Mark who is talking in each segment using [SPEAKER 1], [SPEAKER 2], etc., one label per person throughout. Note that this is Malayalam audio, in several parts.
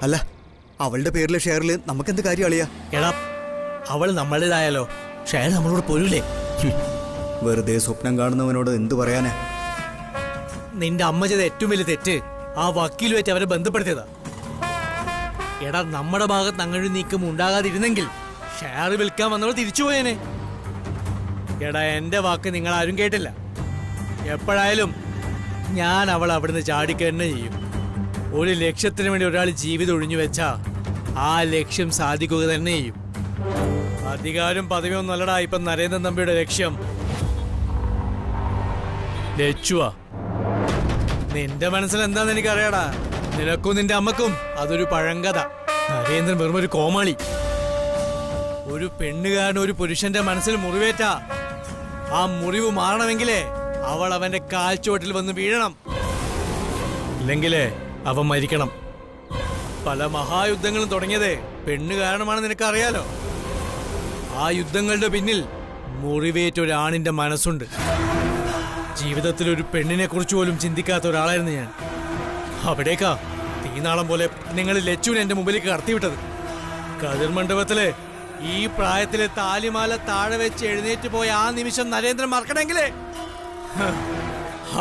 [SPEAKER 1] അല്ല, അവളുടെ പേരിലെ ഷെയറിൽ നമുക്കെന്ത് കാര്യം അളിയാ?
[SPEAKER 2] എടാ, അവൾ നമ്മളുടേതായാലോ ഷെയർ നമ്മളോട് പോരൂലേ?
[SPEAKER 1] വെറുതെ സ്വപ്നം കാണുന്നവനോട് എന്തു പറയാനാ?
[SPEAKER 2] നിന്റെ അമ്മ ചെയ്ത ഏറ്റവും വലിയ തെറ്റ് ആ വക്കീലുമായിട്ട് അവരെ ബന്ധപ്പെടുത്തിയതാ. എടാ, നമ്മുടെ ഭാഗത്ത് അങ്ങനെ നീക്കം ഉണ്ടാകാതിരുന്നെങ്കിൽ ഷെയർ വിൽക്കാൻ വന്നവൾ തിരിച്ചുപോയേനെ. എടാ, എന്റെ വാക്ക് നിങ്ങൾ ആരും കേട്ടില്ല. എപ്പോഴായാലും ഞാൻ അവൾ അവിടുന്ന് ചാടിക്കുക തന്നെ ചെയ്യും. ഒരു ലക്ഷ്യത്തിന് വേണ്ടി ഒരാൾ ജീവിതം ഒഴിഞ്ഞു വെച്ചാ ആ ലക്ഷ്യം സാധിക്കുക തന്നെ ചെയ്യും. അധികാരം പദവിയൊന്നും അല്ലടാ ഇപ്പൊ നരേന്ദ്രൻ തമ്പിയുടെ ലക്ഷ്യം. ലച്ചുവാ. നിന്റെ മനസ്സിൽ എന്താന്ന് എനിക്കറിയാടാ. നിനക്കും നിന്റെ അമ്മക്കും അതൊരു പഴങ്കഥ. നരേന്ദ്രൻ വെറും ഒരു കോമാളി. ഒരു പെണ്ണുകാരൻ ഒരു പുരുഷന്റെ മനസ്സിൽ മുറിവേറ്റ ആ മുറിവ് മാറണമെങ്കിലേ അവൾ അവന്റെ കാൽച്ചുവട്ടിൽ വന്ന് വീഴണം. ഇല്ലെങ്കിലേ അവൻ മരിക്കണം. പല മഹായുദ്ധങ്ങളും തുടങ്ങിയത് പെണ്ണ് കാരണമാണെന്ന് നിനക്കറിയാലോ. ആ യുദ്ധങ്ങളുടെ പിന്നിൽ മുറിവേറ്റ ഒരാണിന്റെ മനസ്സുണ്ട്. ജീവിതത്തിൽ ഒരു പെണ്ണിനെ കുറിച്ച് പോലും ചിന്തിക്കാത്ത ഒരാളായിരുന്നു ഞാൻ. അവിടേക്കാ തീനാളം പോലെ നിങ്ങൾ ലച്ചുവിനെ എന്റെ മുമ്പിലേക്ക് കടത്തിവിട്ടത്. കതിർ മണ്ഡപത്തില് ഈ പ്രായത്തിലെ താലിമാല താഴെ വെച്ച് എഴുന്നേറ്റ് പോയ ആ നിമിഷം നരേന്ദ്രൻ മറക്കണമെങ്കിലേ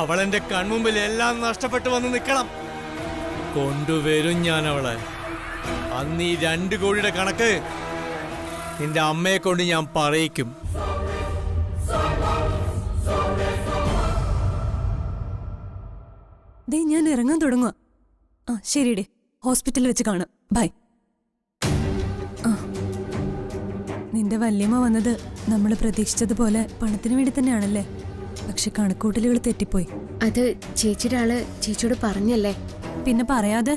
[SPEAKER 2] അവളെന്റെ കൺമുമ്പിൽ എല്ലാം നഷ്ടപ്പെട്ടു വന്ന് നിൽക്കണം. കൊണ്ടുവരും ഞാൻ അവളെ. അന്ന് ഈ 2 കോടിയുടെ കണക്ക് നിന്റെ അമ്മയെ കൊണ്ട് ഞാൻ പറയിക്കും.
[SPEAKER 3] ഞാൻ ഇറങ്ങാൻ തുടങ്ങുക. ശരിയേ, ഹോസ്പിറ്റലിൽ വെച്ച് കാണാം. ബൈ. നിന്റെ വല്യമ്മ വന്നത് നമ്മൾ പ്രതീക്ഷിച്ചതുപോലെ പണത്തിന് വേണ്ടി തന്നെയാണല്ലേ? പക്ഷെ കണക്കൂട്ടലുകൾ തെറ്റിപ്പോയി.
[SPEAKER 4] അത് ചേച്ചിയുടെ ആള് ചേച്ചിയോട് പറഞ്ഞല്ലേ?
[SPEAKER 3] പിന്നെ പറയാതെ?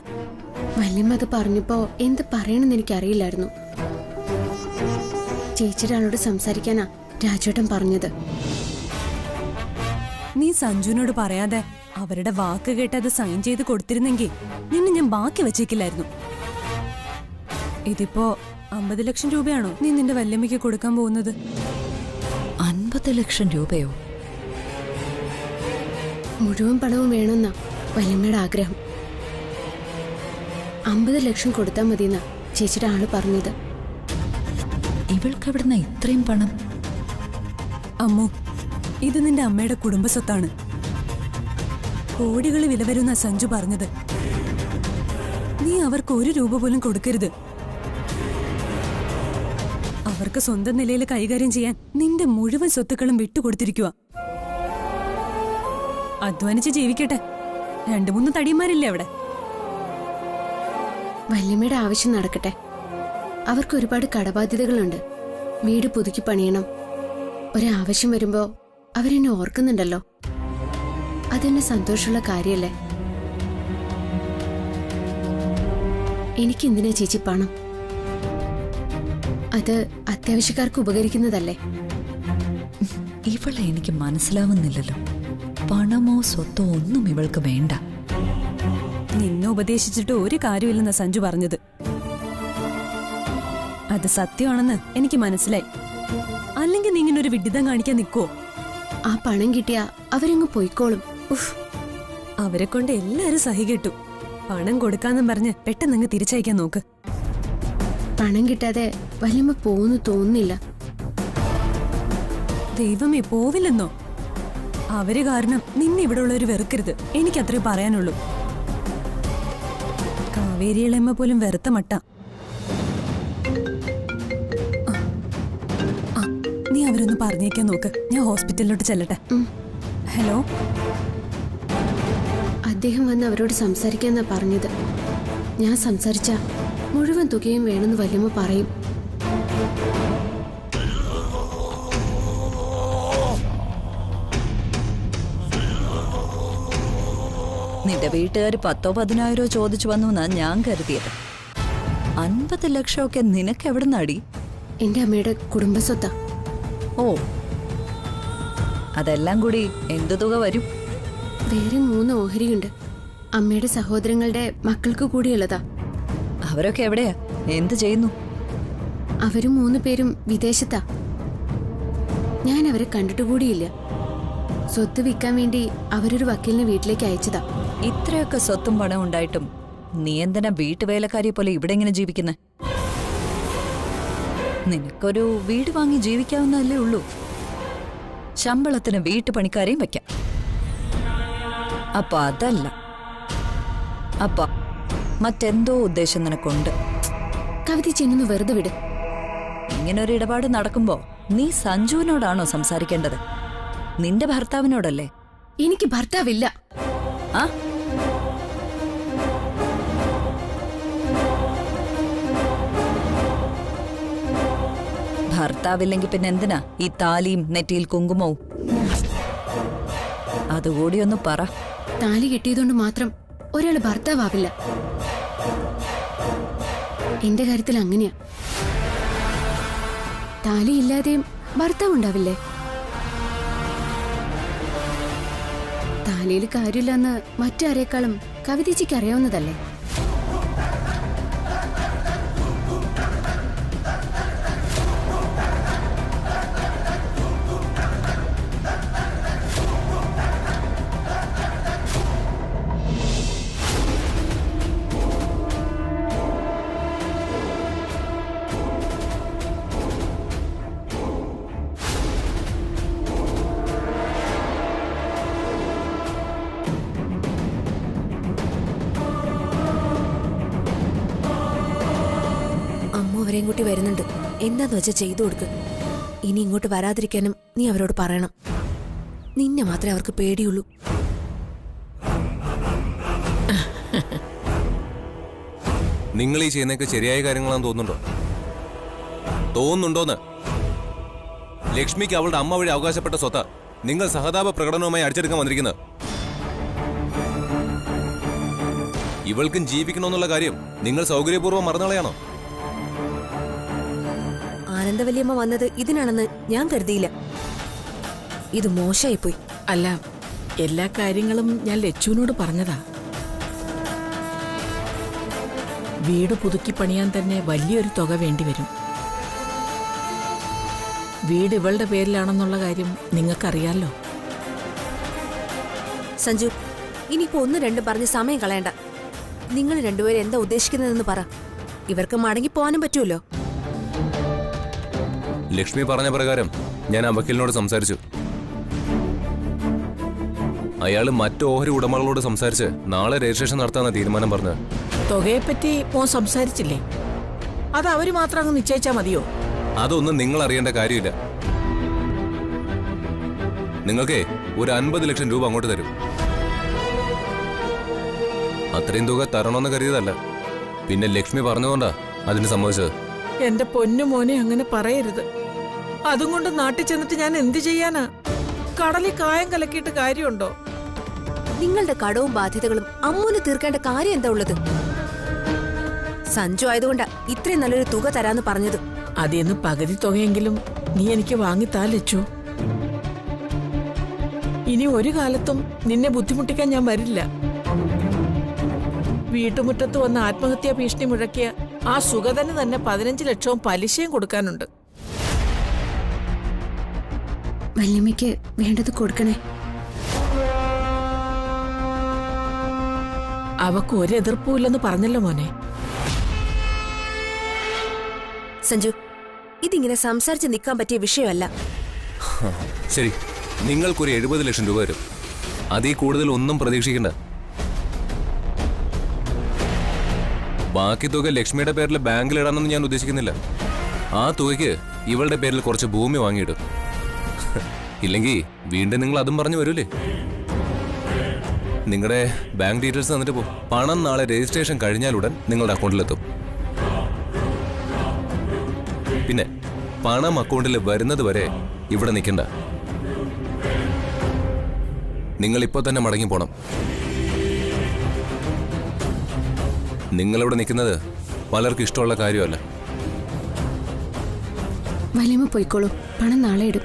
[SPEAKER 4] വല്യമ്മ അത് പറഞ്ഞപ്പോ എന്ത് പറയണമെന്ന് എനിക്കറിയില്ലായിരുന്നു. ചേച്ചിയുടെ ആളോട് സംസാരിക്കാനാ രാജേട്ടൻ പറഞ്ഞത്.
[SPEAKER 3] നീ സഞ്ജുവിനോട് പറയാതെ അവരുടെ വാക്ക് കേട്ട് അത് സൈൻ ചെയ്ത് കൊടുത്തിരുന്നെങ്കിൽ നിന്നെ ഞാൻ ബാക്കി വെച്ചേക്കില്ലായിരുന്നു. ഇതിപ്പോ 50 ലക്ഷം രൂപയാണോ നീ നിന്റെ വല്യമ്മയ്ക്ക് കൊടുക്കാൻ പോകുന്നത്?
[SPEAKER 5] 50 ലക്ഷം രൂപയോ?
[SPEAKER 4] മുഴുവൻ പണവും വേണമെന്നാ വല്യമ്മയുടെ ആഗ്രഹം. 50 ലക്ഷം കൊടുത്താൽ മതിയെന്നാ ചേച്ചിയുടെ ആള് പറഞ്ഞത്.
[SPEAKER 5] ഇവൾക്ക് എവിടുന്ന ഇത്രയും പണം?
[SPEAKER 3] അമ്മു, ഇത് നിന്റെ അമ്മയുടെ കുടുംബ സ്വത്താണ്. കോടികൾ വില വരുന്ന സഞ്ജു പറഞ്ഞത്. നീ അവർക്ക് 1 രൂപ പോലും കൊടുക്കരുത്. അവർക്ക് സ്വന്തം നിലയിൽ കൈകാര്യം ചെയ്യാൻ നിന്റെ മുഴുവൻ സ്വത്തുക്കളും വിട്ടുകൊടുത്തിരിക്കുക. അധ്വാനിച്ച് ജീവിക്കട്ടെ. 2-3 തടിയന്മാരില്ലേ അവിടെ?
[SPEAKER 4] വല്യമ്മയുടെ ആവശ്യം നടക്കട്ടെ. അവർക്ക് ഒരുപാട് കടബാധ്യതകളുണ്ട്. വീട് പുതുക്കി പണിയണം. ഒരാവശ്യം വരുമ്പോ അവരെന്നെ ഓർക്കുന്നുണ്ടല്ലോ. അതെന്നെ സന്തോഷമുള്ള കാര്യല്ലേ? എനിക്കെന്തിനാ ചേച്ചി പണം? അത് അത്യാവശ്യക്കാർക്ക് ഉപകരിക്കുന്നതല്ലേ?
[SPEAKER 5] ഇവളെ എനിക്ക് മനസ്സിലാവുന്നില്ലല്ലോ. പണമോ സ്വത്തോ ഒന്നും ഇവൾക്ക് വേണ്ട.
[SPEAKER 3] നിന്നെ ഉപദേശിച്ചിട്ട് ഒരു കാര്യമില്ലെന്ന സഞ്ജു പറഞ്ഞത്. അത് സത്യമാണെന്ന് എനിക്ക് മനസ്സിലായി. അല്ലെങ്കിൽ നീ ഇങ്ങനെ ഒരു വിഡിതം കാണിക്കാൻ നിൽക്കുവോ?
[SPEAKER 4] ആ പണം കിട്ടിയാ അവരങ്ങ് പോയിക്കോളും.
[SPEAKER 3] അവരെ കൊണ്ട് എല്ലാരും സഹികെട്ടു. പണം കൊടുക്കാന്നും പറഞ്ഞ് പെട്ടെന്നങ്ങ് തിരിച്ചയക്കാൻ നോക്ക്.
[SPEAKER 4] പണം കിട്ടാതെ വല്യമ്മ പോന്നു തോന്നുന്നില്ല.
[SPEAKER 3] ദൈവമേ, പോവില്ലെന്നോ? അവര് കാരണം നിന്നെ ഇവിടെ ഉള്ളവര് വെറുക്കരുത്. എനിക്കത്രേ പറയാനുള്ളൂ. കാവേരിയിളമ്മ പോലും വെറുത്ത മട്ട. നീ അവരൊന്ന് പറഞ്ഞേക്കാൻ നോക്ക്. ഞാൻ ഹോസ്പിറ്റലിലോട്ട് ചെല്ലട്ടെ. ഹലോ,
[SPEAKER 4] അദ്ദേഹം വന്ന് അവരോട് സംസാരിക്കാന്നാ പറഞ്ഞത്. ഞാൻ സംസാരിച്ച മുഴുവൻ തുകയും വേണമെന്ന് വല്യമ്മ പറയും.
[SPEAKER 5] നിന്റെ വീട്ടുകാർ 10-15 ചോദിച്ചു വന്നു എന്നാ ഞാൻ കരുതിയത്. 50 ലക്ഷമൊക്കെ നിനക്ക് എവിടെ നടി?
[SPEAKER 4] എന്റെ അമ്മയുടെ കുടുംബസ്വത്താ.
[SPEAKER 5] ഓ, അതെല്ലാം കൂടി എന്തു തുക വരും?
[SPEAKER 4] വേറെ 3 ഓഹരിയുണ്ട്. അമ്മയുടെ സഹോദരങ്ങളുടെ മക്കൾക്ക് കൂടിയുള്ളതാ.
[SPEAKER 5] അവരൊക്കെ എവിടെയാ? എന്ത് ചെയ്യുന്നു?
[SPEAKER 4] അവരും 3 പേരും വിദേശത്താ. ഞാൻ അവരെ കണ്ടിട്ടുകൂടിയില്ല. സ്വത്ത് വിൽക്കാൻ വേണ്ടി അവരൊരു വക്കീലിനെ വീട്ടിലേക്ക് അയച്ചതാ.
[SPEAKER 5] ഇത്രയൊക്കെ സ്വത്തും പണം ഉണ്ടായിട്ടും നീ എന്തിനാ വീട്ടുവേലക്കാരിയെ പോലെ ഇവിടെ ഇങ്ങനെ ജീവിക്കുന്നെ? നിനക്കൊരു വീട് വാങ്ങി ജീവിക്കാവുന്നതല്ലേ ഉള്ളൂ. ശമ്പളത്തിന് വീട്ടുപണിക്കാരെയും വെക്കാം. അപ്പൊ അതല്ല, അപ്പൊ മറ്റെന്തോ ഉദ്ദേശം നിനക്കുണ്ട്.
[SPEAKER 4] കവിത ചെന്നു വെറുതെ വിട്.
[SPEAKER 5] ഇങ്ങനൊരു ഇടപാട് നടക്കുമ്പോ നീ സഞ്ജുവിനോടാണോ സംസാരിക്കേണ്ടത്? നിന്റെ ഭർത്താവിനോടല്ലേ?
[SPEAKER 4] എനിക്ക് ഭർത്താവില്ല.
[SPEAKER 5] ആ, ഭർത്താവില്ലെങ്കിൽ പിന്നെ എന്തിനാ ഈ താലിയും നെറ്റിയിൽ കുങ്കുമവും? അതുകൂടി ഒന്ന് പറ.
[SPEAKER 4] താലി കെട്ടിയതുകൊണ്ട് മാത്രം ഒരാള് ഭർത്താവില്ല. എന്റെ കാര്യത്തിൽ അങ്ങനെയാ. താലി ഇല്ലാതെയും ഭർത്താവ് ഉണ്ടാവില്ലേ? താലിയിൽ കാര്യമില്ലെന്ന് മറ്റാരേക്കാളും കവിതച്ചിക്ക് അറിയാവുന്നതല്ലേ?
[SPEAKER 6] അവരെയും കൂട്ടി വരുന്നുണ്ട്. എന്താന്ന് വെച്ചാൽ ചെയ്തു കൊടുക്ക്. ഇനി ഇങ്ങോട്ട് വരാതിരിക്കാനും നീ അവരോട് പറയണം. നിന്നെ മാത്രമേ അവർക്ക് പേടിയുള്ളൂ.
[SPEAKER 7] നിങ്ങൾ ഈ ചെയ്യുന്നതൊക്കെ ശരിയായ കാര്യങ്ങളാണെന്ന് തോന്നുന്നുണ്ടോന്ന്? ലക്ഷ്മിക്ക് അവളുടെ അമ്മ വഴി അവകാശപ്പെട്ട സ്വത്ത നിങ്ങൾ സഹതാപ പ്രകടനവുമായി അടിച്ചെടുക്കാൻ വന്നിരിക്കുന്നത്. ഇവൾക്കും ജീവിക്കണമെന്നുള്ള കാര്യം നിങ്ങൾ സൗകര്യപൂർവ്വം മറന്നുകളയാണോ?
[SPEAKER 6] ആനന്ദവല്യമ്മ വന്നത് ഇതിനാണെന്ന് ഞാൻ കരുതിയില്ല. ഇത് മോശമായിപ്പോയി.
[SPEAKER 8] അല്ല, എല്ലാ കാര്യങ്ങളും ഞാൻ ലച്ചുവിനോട് പറഞ്ഞതാ. വീട് പുതുക്കി പണിയാൻ തന്നെ വലിയൊരു തുക വേണ്ടിവരും. വീട് ഇവളുടെ പേരിലാണെന്നുള്ള കാര്യം നിങ്ങൾക്കറിയാലോ.
[SPEAKER 6] സഞ്ജു, ഇനിയിപ്പോ ഒന്ന് രണ്ടും പറഞ്ഞ് സമയം കളയണ്ട. നിങ്ങൾ രണ്ടുപേരും എന്താ ഉദ്ദേശിക്കുന്നതെന്ന് പറ. ഇവർക്ക് മടങ്ങി പോകാനും പറ്റുമല്ലോ.
[SPEAKER 7] ലക്ഷ്മി പറഞ്ഞ പ്രകാരം ഞാൻ ആ വക്കീലിനോട് സംസാരിച്ചു. അയാള് മറ്റു ഓഹരി ഉടമകളോട് സംസാരിച്ച് നാളെ രജിസ്ട്രേഷൻ നടത്താന്ന തീരുമാനം പറഞ്ഞത്.
[SPEAKER 8] തുകയെപ്പറ്റി മോൻ സംസാരിച്ചില്ലേ? അത് അവര് മാത്രം അങ്ങ് നിശ്ചയിച്ചാ മതിയോ?
[SPEAKER 7] അതൊന്നും നിങ്ങൾ അറിയേണ്ട കാര്യമില്ല. നിങ്ങൾക്ക് ഒരു 50 ലക്ഷം രൂപ അങ്ങോട്ട് തരും. അത്രയും തുക തരണമെന്ന് കരുതിയതല്ല. പിന്നെ ലക്ഷ്മി പറഞ്ഞുകൊണ്ടാ അതിന് സമ്മതിച്ചത്.
[SPEAKER 8] എന്റെ പൊന്നു മോനെ അങ്ങനെ പറയരുത്. അതും കൊണ്ട് നാട്ടിൽ ചെന്നിട്ട് ഞാൻ എന്ത് ചെയ്യാനാ? കടലിൽ കായം കലക്കിയിട്ട് കാര്യമുണ്ടോ?
[SPEAKER 6] നിങ്ങളുടെ കടവും ബാധ്യതകളും അമ്മൂന് തീർക്കേണ്ട കാര്യം എന്താ ഉള്ളത്? സഞ്ജു ആയതുകൊണ്ടാ ഇത്രയും നല്ലൊരു തുക തരാന്ന് പറഞ്ഞത്.
[SPEAKER 8] അതേന്ന് പകുതി തുകയെങ്കിലും നീ എനിക്ക് വാങ്ങിത്താ ലച്ചു. ഇനി ഒരു കാലത്തും നിന്നെ ബുദ്ധിമുട്ടിക്കാൻ ഞാൻ വരില്ല. വീട്ടുമുറ്റത്ത് വന്ന് ആത്മഹത്യാ ഭീഷണി മുഴക്കിയ ആ സുഗതന് തന്നെ 15 ലക്ഷവും പലിശയും കൊടുക്കാനുണ്ട്.
[SPEAKER 4] വല്യമ്മയ്ക്ക് വേണ്ടത് കൊടുക്കണേ.
[SPEAKER 8] അവക്ക് ഒരു എതിർപ്പുമില്ലെന്ന് പറഞ്ഞല്ലോ മോനെ.
[SPEAKER 6] സഞ്ജു, ഇതിങ്ങനെ സംസാരിച്ച് നിൽക്കാൻ പറ്റിയ വിഷയമല്ല.
[SPEAKER 7] ശരി, നിങ്ങൾക്കൊരു 70 ലക്ഷം രൂപ വരും. അതിൽ കൂടുതൽ ഒന്നും പ്രതീക്ഷിക്കണ്ട. ബാക്കി തുക ലക്ഷ്മിയുടെ പേരിൽ ബാങ്കിൽ ഇടാനൊന്നും ഞാൻ ഉദ്ദേശിക്കുന്നില്ല. ആ തുകയ്ക്ക് ഇവളുടെ പേരിൽ കുറച്ച് ഭൂമി വാങ്ങിയിടും. ഇല്ലെങ്കിൽ വീണ്ടും നിങ്ങൾ അതും പറഞ്ഞു വരൂലേ? നിങ്ങളുടെ ബാങ്ക് ഡീറ്റെയിൽസ് തന്നിട്ട് പോ. പണം നാളെ രജിസ്ട്രേഷൻ കഴിഞ്ഞാലുടൻ നിങ്ങളുടെ അക്കൗണ്ടിലെത്തും. പിന്നെ പണം അക്കൗണ്ടിൽ വരുന്നത് വരെ ഇവിടെ നിൽക്കണ്ട. നിങ്ങൾ ഇപ്പോൾ തന്നെ മടങ്ങി പോണം. നിങ്ങളിവിടെ നിൽക്കുന്നത് പലർക്കും ഇഷ്ടമുള്ള കാര്യമല്ല.
[SPEAKER 4] വല്യമ്മ പോയിക്കോളൂ, പണം നാളെ ഇടും.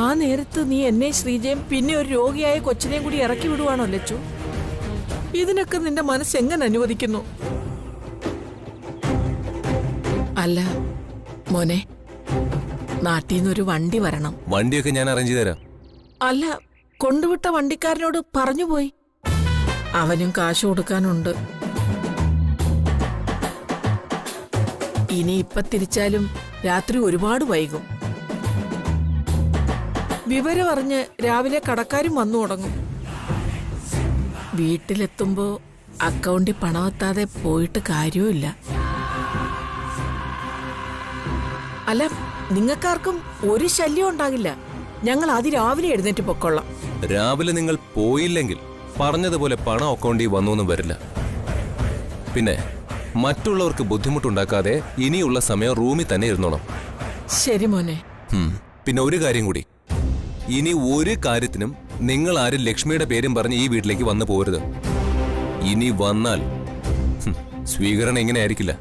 [SPEAKER 8] ആ നേരത്ത് നീ എന്നെ ശ്രീജയും പിന്നെ ഒരു രോഗിയായ കൊച്ചിനെയും കൂടി ഇറക്കി വിടുവാണോ ലച്ചു? ഇതിനൊക്കെ നിന്റെ മനസ്സെങ്ങനെ അനുവദിക്കുന്നു? അല്ല മോനെ, നാട്ടിൽ നിന്നൊരു വണ്ടി വരണം.
[SPEAKER 7] വണ്ടിയൊക്കെ ഞാൻ അറേഞ്ച് ചെയ്ത് തരാം.
[SPEAKER 8] അല്ല, കൊണ്ടുവിട്ട വണ്ടിക്കാരനോട് പറഞ്ഞുപോയി. അവനും കാശ് കൊടുക്കാനുണ്ട്. ഇനി ഇപ്പൊ തിരിച്ചാലും രാത്രി ഒരുപാട് വൈകും. വിവരം അറിഞ്ഞ് രാവിലെ കടക്കാരും വന്നു തുടങ്ങും. വീട്ടിലെത്തുമ്പോ അക്കൗണ്ടിൽ പണമെത്താതെ പോയിട്ട് കാര്യവുമില്ല. അല്ല, നിങ്ങൾക്കാർക്കും ഒരു ശല്യം ഉണ്ടാകില്ല. ഞങ്ങൾ അതിരാവിലെ എഴുന്നേറ്റ് പൊക്കൊള്ളാം.
[SPEAKER 7] രാവിലെ നിങ്ങൾ പോയില്ലെങ്കിൽ പറഞ്ഞതുപോലെ പണം അക്കൗണ്ടിൽ വന്നൊന്നും വരില്ല. പിന്നെ മറ്റുള്ളവർക്ക് ബുദ്ധിമുട്ടുണ്ടാക്കാതെ ഇനിയുള്ള സമയം റൂമിൽ തന്നെ ഇരുന്നോണം.
[SPEAKER 8] ശരി മോനെ.
[SPEAKER 7] പിന്നെ ഒരു കാര്യം കൂടി, ഇനി ഒരു കാര്യത്തിനും നിങ്ങൾ ആരും ലക്ഷ്മിയുടെ പേരും പറഞ്ഞ് ഈ വീട്ടിലേക്ക് വന്നു പോരുത്. ഇനി വന്നാൽ സ്വീകരണം എങ്ങനെ ആയിരിക്കില്ല.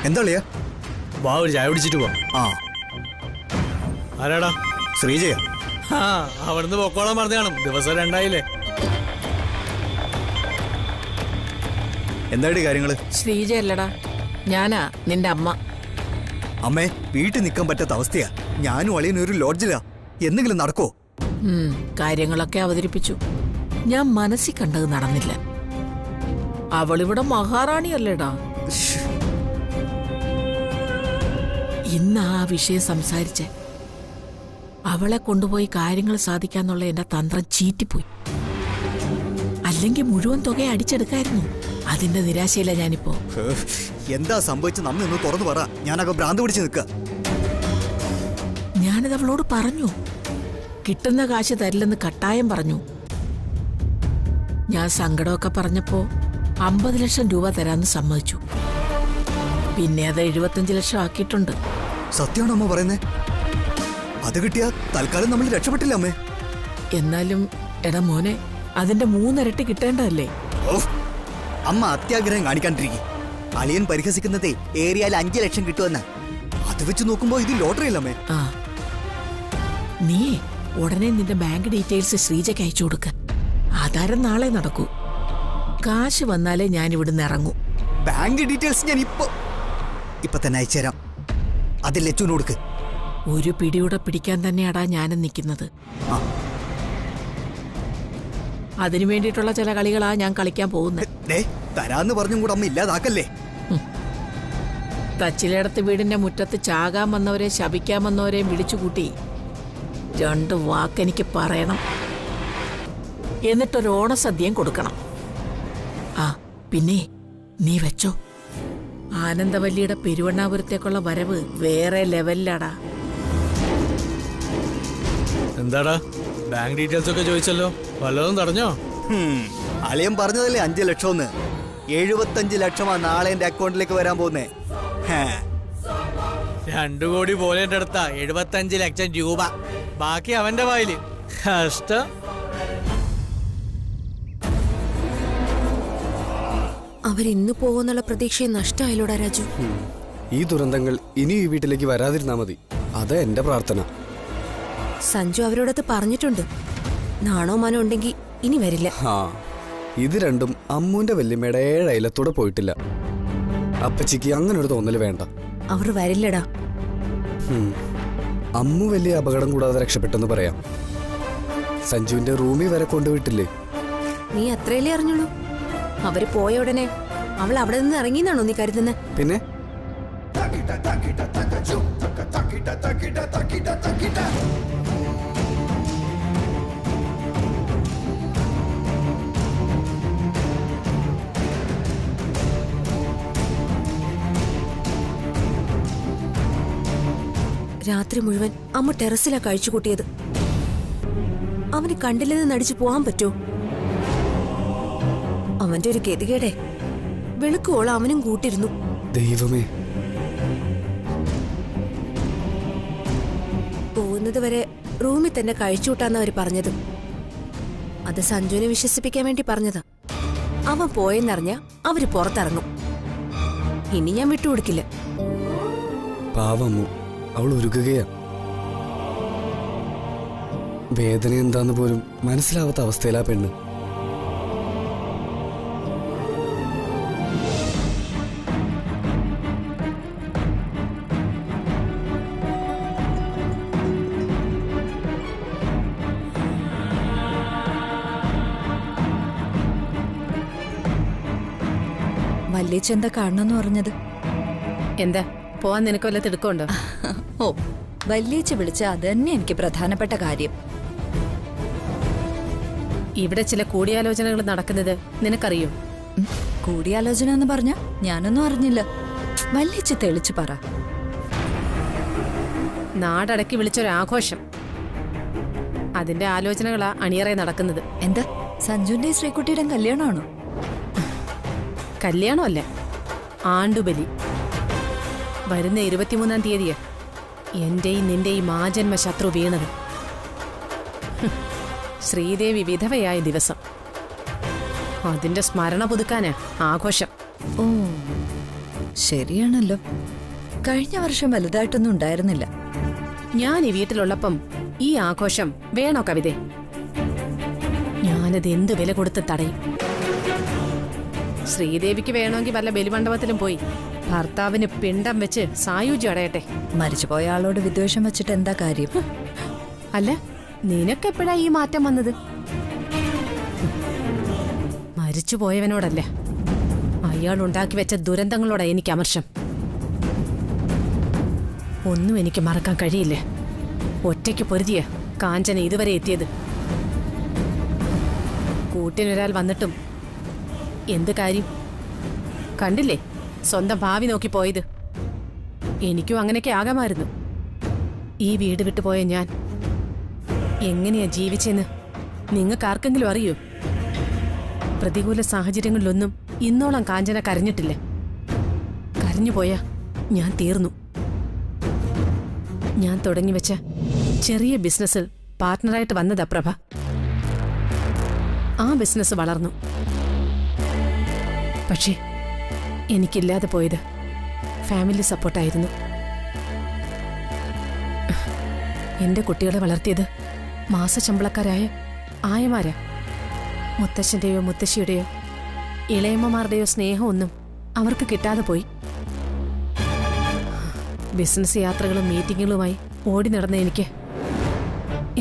[SPEAKER 1] എന്താ ളിയാ?
[SPEAKER 2] വാ, ഒരു ചായ പിടിച്ചിട്ട് പോവാം.
[SPEAKER 1] ആ,
[SPEAKER 2] ആരാടാ?
[SPEAKER 1] ശ്രീജയ.
[SPEAKER 2] ആ, അവിടുന്ന് പൊക്കോളം പറഞ്ഞു കാണും. ദിവസം 2
[SPEAKER 1] എന്താടി കാര്യങ്ങള്?
[SPEAKER 8] ശ്രീജ അല്ലടാ, ഞാനാ നിന്റെ അമ്മ.
[SPEAKER 1] അമ്മേ, വീട്ടിൽ നിൽക്കാൻ പറ്റാത്ത അവസ്ഥയാ. ഞാനും അളിയനും ഒരു ലോഡ്ജിലാ. എന്തെങ്കിലും നടക്കോ?
[SPEAKER 8] കാര്യങ്ങളൊക്കെ അവതരിപ്പിച്ചു. ഞാൻ മനസ്സിൽ കണ്ടത് നടന്നില്ല. അവളിവിടെ മഹാറാണിയല്ലേടാ. ഇന്ന് ആ വിഷയം സംസാരിച്ച് അവളെ കൊണ്ടുപോയി കാര്യങ്ങൾ സാധിക്കാന്നുള്ള എന്റെ തന്ത്രം ചീറ്റിപ്പോയി. അല്ലെങ്കിൽ മുഴുവൻ തുക അടിച്ചെടുക്കായിരുന്നു. അതിന്റെ നിരാശയില്ല ഞാനിപ്പോ.
[SPEAKER 1] എന്താ സംഭവിച്ച നമ്മ ഒന്ന് തുറന്നു പറ. ഞാനൊക്കെ ഭ്രാന്ത് പിടിച്ച് നിൽക്ക.
[SPEAKER 8] ഞാനത് അവളോട് പറഞ്ഞു. കിട്ടുന്ന കാശ് തരില്ലെന്ന് കട്ടായം പറഞ്ഞു. ഞാൻ സങ്കടമൊക്കെ പറഞ്ഞപ്പോ 50 ലക്ഷം രൂപ തരാന്ന് സമ്മതിച്ചു. പിന്നെ അത് 75 ലക്ഷം ആക്കിയിട്ടുണ്ട്.
[SPEAKER 1] സത്യമാണോ അമ്മ പറയുന്നേ? അത് കിട്ടിയാ തൽക്കാലം നമ്മൾ രക്ഷപ്പെട്ടില്ല അമ്മേ.
[SPEAKER 8] എന്നാലും എടാ മോനെ, അതിന്റെ 3 ഇരട്ടി കിട്ടേണ്ടതല്ലേ?
[SPEAKER 1] അമ്മ അത്യാഗ്രഹം കാണിക്കാണ്ടിരിക്കും. അളിയൻ പരിഹസിക്കുന്നതേ ഏരിയയിൽ 5 ലക്ഷം കിട്ടുമെന്ന്. അത് വെച്ച് നോക്കുമ്പോ ഇത് ലോട്ടറി അല്ലമ്മേ.
[SPEAKER 8] ആ, നീ ഉടനെ നിന്റെ ബാങ്ക് ഡീറ്റെയിൽസ് ശ്രീജയ്ക്ക് അയച്ചു കൊടുക്ക. ആധാരം നാളെ നടക്കൂ. കാശ് വന്നാലേ ഞാൻ ഇവിടുന്ന് ഇറങ്ങൂ.
[SPEAKER 1] ബാങ്ക് ഡീറ്റെയിൽസ് ഞാൻ ഇപ്പൊ തന്നെ അയച്ചുതരാം. അതിൽ ലച്ചുവിന് കൊടുക്ക്.
[SPEAKER 8] ഒരു പിടിയൂടെ പിടിക്കാൻ തന്നെയാടാ ഞാനും നിൽക്കുന്നത്. അതിനു വേണ്ടിയിട്ടുള്ള ചില കളികളാ ഞാൻ കളിക്കാൻ പോകുന്നത്.
[SPEAKER 1] തരാന്ന് പറഞ്ഞും കൂടെ അമ്മ ഇല്ലാതാക്കല്ലേ.
[SPEAKER 8] തച്ചിലടത്ത് വീടിന്റെ മുറ്റത്ത് ചാകാൻ വന്നവരെ ശപിക്കാൻ വന്നവരെയും വിളിച്ചുകൂട്ടി 2 വാക്കെനിക്ക് പറയണം. എന്നിട്ടൊരു ഓണസദ്യയും കൊടുക്കണം. ആ പിന്നെ നീ വെച്ചോ, ആനന്ദവല്ലിയുടെ പെരുവണ്ണാപുരത്തേക്കുള്ള വരവ് വേറെ ലെവലിലാടാ.
[SPEAKER 2] എന്താടാ, ബാങ്ക് ഡീറ്റെയിൽസ് ഒക്കെ ചോദിച്ചല്ലോ, വല്ലതും തടഞ്ഞോ?
[SPEAKER 1] അളിയൻ പറഞ്ഞതല്ലേ 5 ലക്ഷം. 75 ലക്ഷമാ നാളെ എന്റെ അക്കൗണ്ടിലേക്ക് വരാൻ പോകുന്നേ.
[SPEAKER 2] 2 കോടി പോലെ എന്റെ അടുത്താ 75 ലക്ഷം രൂപ. ബാക്കി അവന്റെ വായില്. കഷ്ടം.
[SPEAKER 6] അവരിന്ന് പോകുന്നുള്ള പ്രതീക്ഷയെ നഷ്ടമായില്ലോടാ രാജു.
[SPEAKER 9] ഈ ദുരന്തങ്ങൾ ഇനി ഈ വീട്ടിലേക്ക് വരാതിരുന്നാ മതി. അത് എന്റെ പ്രാർത്ഥന.
[SPEAKER 6] സഞ്ജു അവരോടത് പറഞ്ഞിട്ടുണ്ട്. നാണോ മാനോ ഉണ്ടെങ്കിൽ ഇനി വരില്ല.
[SPEAKER 9] ഇത് രണ്ടും അമ്മൂന്റെ വല്യമ്മയുടെ 7 അയലത്തൂടെ പോയിട്ടില്ല. അപ്പച്ചിക്ക് അങ്ങനെ ഒരു തോന്നല് വേണ്ട.
[SPEAKER 6] അവർ വരില്ലടാ.
[SPEAKER 9] അമ്മു വലിയ അപകടം കൂടാതെ രക്ഷപ്പെട്ടെന്ന് പറയാം. സഞ്ജുവിന്റെ റൂമിൽ വരെ കൊണ്ടുവിട്ടില്ലേ?
[SPEAKER 6] നീ അത്രയല്ലേ അറിഞ്ഞുള്ളൂ. അവര് പോയ ഉടനെ അവൾ അവിടെ നിന്ന് ഇറങ്ങിയെന്നാണോ നീ കരുതുന്നത്?
[SPEAKER 9] പിന്നെ
[SPEAKER 6] രാത്രി മുഴുവൻ അമ്മ ടെറസിലാ കഴിച്ചു കൂട്ടിയത്. അവന് കണ്ടില്ലെന്ന് നടിച്ചു പോവാൻ പറ്റോ? അവന്റെ ഒരു ഗതികേടെ. വെളുക്കോളം അവനും കൂട്ടിരുന്നു.
[SPEAKER 9] ദൈവമേ,
[SPEAKER 6] പോകുന്നത് വരെ റൂമിൽ തന്നെ കഴിച്ചുകൂട്ടാന്ന് അവര് പറഞ്ഞത്. അത് സഞ്ജുവിനെ വിശ്വസിപ്പിക്കാൻ വേണ്ടി പറഞ്ഞതാ. അവൻ പോയെന്നറിഞ്ഞ അവര് പുറത്തിറങ്ങും. ഇനി ഞാൻ വിട്ടുകൊടുക്കില്ല.
[SPEAKER 9] പാവമ്മു അവൾ ഉരുകുകയാ. വേദന എന്താന്ന് പോലും മനസ്സിലാവാത്ത അവസ്ഥയിലാ പെണ്ണ്.
[SPEAKER 5] വല്യേച്ചി എന്താ കാണണമെന്ന് പറഞ്ഞത്?
[SPEAKER 6] എന്താ പോവാൻ നിനക്ക് വല്ല തിടുക്കമുണ്ടോ?
[SPEAKER 5] ഓ, വല്യേച്ചി വിളിച്ച അത് തന്നെ എനിക്ക് പ്രധാനപ്പെട്ട കാര്യം.
[SPEAKER 6] ഇവിടെ ചില കൂടിയാലോചനകൾ നടക്കുന്നത് നിനക്കറിയോ?
[SPEAKER 5] കൂടിയാലോചന എന്ന് പറഞ്ഞ ഞാനൊന്നും അറിഞ്ഞില്ല. വല്യേച്ചി തെളിച്ചു പറ.
[SPEAKER 6] നാടടക്കി വിളിച്ചൊരാഘോഷം, അതിന്റെ ആലോചനകളാ അണിയറേ നടക്കുന്നത്.
[SPEAKER 5] എന്താ സഞ്ജുവിന്റെ ശ്രീകുട്ടിയുടെ കല്യാണമാണോ?
[SPEAKER 6] കല്യാണമല്ല, ആണ്ടുബലി. വരുന്ന 23-ാം തീയതിയാ എന്റെയും നിന്റെയും ആജന്മ ശത്രു വീണത്. ശ്രീദേവി വിധവയായ ദിവസം. അതിന്റെ സ്മരണ പുതുക്കാനാ ആഘോഷം.
[SPEAKER 5] ഓ ശരിയാണല്ലോ. കഴിഞ്ഞ വർഷം വലുതായിട്ടൊന്നും ഉണ്ടായിരുന്നില്ല.
[SPEAKER 6] ഞാൻ ഈ വീട്ടിലുള്ളപ്പം ഈ ആഘോഷം വേണോ കവിതേ? ഞാനത് എന്ത് വില കൊടുത്ത് തടയും? ശ്രീദേവിക്ക് വേണമെങ്കിൽ വല്ല ബലിമണ്ഡപത്തിലും പോയി ഭർത്താവിന് പിണ്ടം വെച്ച് സായുജ്യം അടയട്ടെ.
[SPEAKER 5] മരിച്ചുപോയ ആളോട് വിദ്വേഷം വെച്ചിട്ട് എന്താ കാര്യം?
[SPEAKER 6] അല്ല, നിനക്കെപ്പോഴാ ഈ മാറ്റം വന്നത്? മരിച്ചുപോയവനോടല്ല, അയാൾ ഉണ്ടാക്കി വെച്ച ദുരന്തങ്ങളോടാ എനിക്ക് അമർഷം. ഒന്നും എനിക്ക് മറക്കാൻ കഴിയില്ല. ഒറ്റയ്ക്ക് പൊരുതിയ കാഞ്ചന ഇതുവരെ എത്തിയത്. കൂട്ടിനൊരാൾ വന്നിട്ടും എന്ത് കാര്യം? കണ്ടില്ലേ സ്വന്തം ഭാവി നോക്കി പോയത്? എനിക്കും അങ്ങനെയൊക്കെ ആകാമായിരുന്നു. ഈ വീട് വിട്ടുപോയ ഞാൻ എങ്ങനെയാ ജീവിച്ചെന്ന് നിങ്ങൾക്കാർക്കെങ്കിലും അറിയോ? പ്രതികൂല സാഹചര്യങ്ങളിലൊന്നും ഇന്നോളം കാഞ്ചന കരഞ്ഞിട്ടില്ല. കരഞ്ഞുപോയാ ഞാൻ തീർന്നു. ഞാൻ തുടങ്ങി വെച്ച ചെറിയ ബിസിനസ്സിൽ പാർട്ട്ണറായിട്ട് വന്നതാ പ്രഭ. ആ ബിസിനസ് വളർന്നു. പക്ഷേ എനിക്കില്ലാതെ പോയത് ഫാമിലി സപ്പോർട്ടായിരുന്നു. എന്റെ കുട്ടികളെ വളർത്തിയത് മാസശമ്പളക്കാരായ ആയമാരാ. മുത്തശ്ശന്റെയോ മുത്തശ്ശിയുടെയോ ഇളയമ്മമാരുടെയോ സ്നേഹമൊന്നും അവർക്ക് കിട്ടാതെ പോയി. ബിസിനസ് യാത്രകളും മീറ്റിങ്ങുകളുമായി ഓടി നടന്ന എനിക്ക്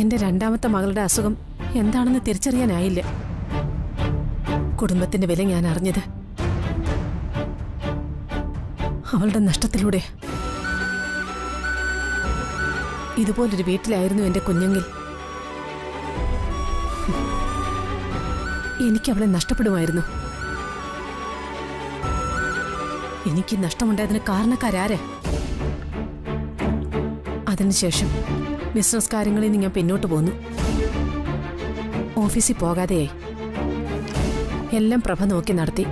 [SPEAKER 6] എന്റെ രണ്ടാമത്തെ മകളുടെ അസുഖം എന്താണെന്ന് തിരിച്ചറിയാനായില്ല. കുടുംബത്തിന്റെ വില ഞാൻ അറിഞ്ഞത് അവളുടെ നഷ്ടത്തിലൂടെ. ഇതുപോലൊരു വീട്ടിലായിരുന്നു എന്റെ കുഞ്ഞെങ്കിൽ എനിക്ക് അവളെ നഷ്ടപ്പെടുമായിരുന്നു. എനിക്ക് നഷ്ടമുണ്ടായതിന് കാരണക്കാരാരാ? അതിനുശേഷം ബിസിനസ് കാര്യങ്ങളിൽ നിന്ന് ഞാൻ പിന്നോട്ട് പോന്നു. ഓഫീസിൽ പോകാതെയായി. എല്ലാം പ്രഭ നോക്കി നടത്തി.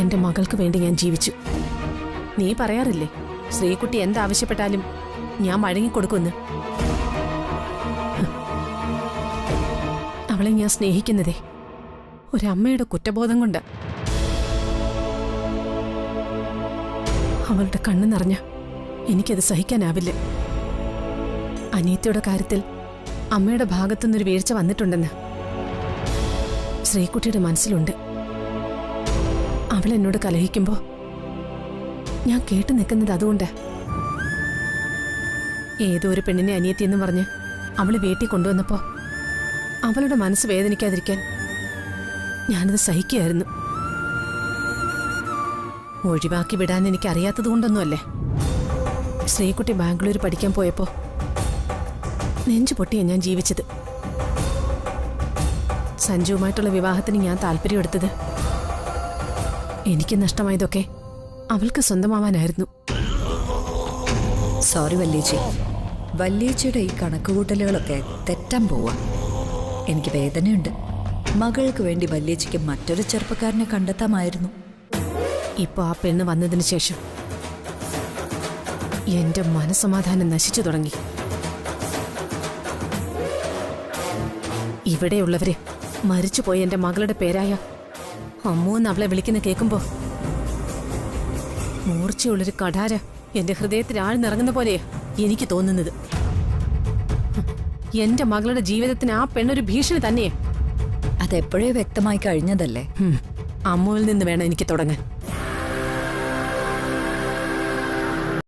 [SPEAKER 6] എന്റെ മകൾക്ക് വേണ്ടി ഞാൻ ജീവിച്ചു. നീ പറയാറില്ലേ ശ്രീകുട്ടി എന്താവശ്യപ്പെട്ടാലും ഞാൻ വഴങ്ങിക്കൊടുക്കുമെന്ന്? അവളെ ഞാൻ സ്നേഹിക്കുന്നതേ ഒരമ്മയുടെ കുറ്റബോധം കൊണ്ട്. അവളുടെ കണ്ണു നിറഞ്ഞ എനിക്കത് സഹിക്കാനാവില്ല. അനിയത്തിയുടെ കാര്യത്തിൽ അമ്മയുടെ ഭാഗത്തുനിന്നൊരു വീഴ്ച വന്നിട്ടുണ്ടെന്ന് ശ്രീകുട്ടിയുടെ മനസ്സിലുണ്ട്. അവൾ എന്നോട് കലഹിക്കുമ്പോ ഞാൻ കേട്ടു നിൽക്കുന്നത് അതുകൊണ്ട്. ഏതോ ഒരു പെണ്ണിനെ അനിയത്തിയെന്ന് പറഞ്ഞ് അവള് വീട്ടിൽ കൊണ്ടുവന്നപ്പോ അവളുടെ മനസ്സ് വേദനിക്കാതിരിക്കാൻ ഞാനത് സഹിക്കുകയായിരുന്നു. ഒഴിവാക്കി വിടാൻ എനിക്ക് അറിയാത്തത് കൊണ്ടൊന്നുമല്ലേ. ശ്രീകുട്ടി ബാംഗ്ലൂർ പഠിക്കാൻ പോയപ്പോ നെഞ്ചു പൊട്ടിയാ ഞാൻ ജീവിച്ചത്. സഞ്ജുവുമായിട്ടുള്ള വിവാഹത്തിന് ഞാൻ താല്പര്യമെടുത്തത് എനിക്ക് നഷ്ടമായതൊക്കെ അവൾക്ക് സ്വന്തമാവാനായിരുന്നു.
[SPEAKER 5] സോറി വല്യേച്ചി. വല്യേച്ചിയുടെ ഈ കണക്കുകൂട്ടലുകളൊക്കെ തെറ്റാൻ പോവാ. എനിക്ക് വേദനയുണ്ട്. മകൾക്ക് വേണ്ടി വല്യേച്ചിക്ക് മറ്റൊരു ചെറുപ്പക്കാരനെ കണ്ടെത്താമായിരുന്നു.
[SPEAKER 6] ഇപ്പൊ ആ പെണ്ണ് വന്നതിന് ശേഷം എന്റെ മനസ്സമാധാനം നശിച്ചു തുടങ്ങി. ഇവിടെയുള്ളവര് മരിച്ചുപോയ എന്റെ മകളുടെ പേരായ അമ്മൂന്ന് അവളെ വിളിക്കുന്ന കേൾക്കുമ്പോ മൂർച്ചയുള്ളൊരു കഠാര
[SPEAKER 10] എന്റെ ഹൃദയത്തിൽ ആഴ്ന്നിറങ്ങുന്ന പോലെ എനിക്ക് തോന്നുന്നത്. എന്റെ മകളുടെ ജീവിതത്തിന് ആ പെണ്ണൊരു ഭീഷണി തന്നെയാ.
[SPEAKER 5] അതെപ്പോഴേ വ്യക്തമായി കഴിഞ്ഞതല്ലേ.
[SPEAKER 10] അമ്മുവിൽ നിന്ന് വേണം എനിക്ക് തുടങ്ങാൻ.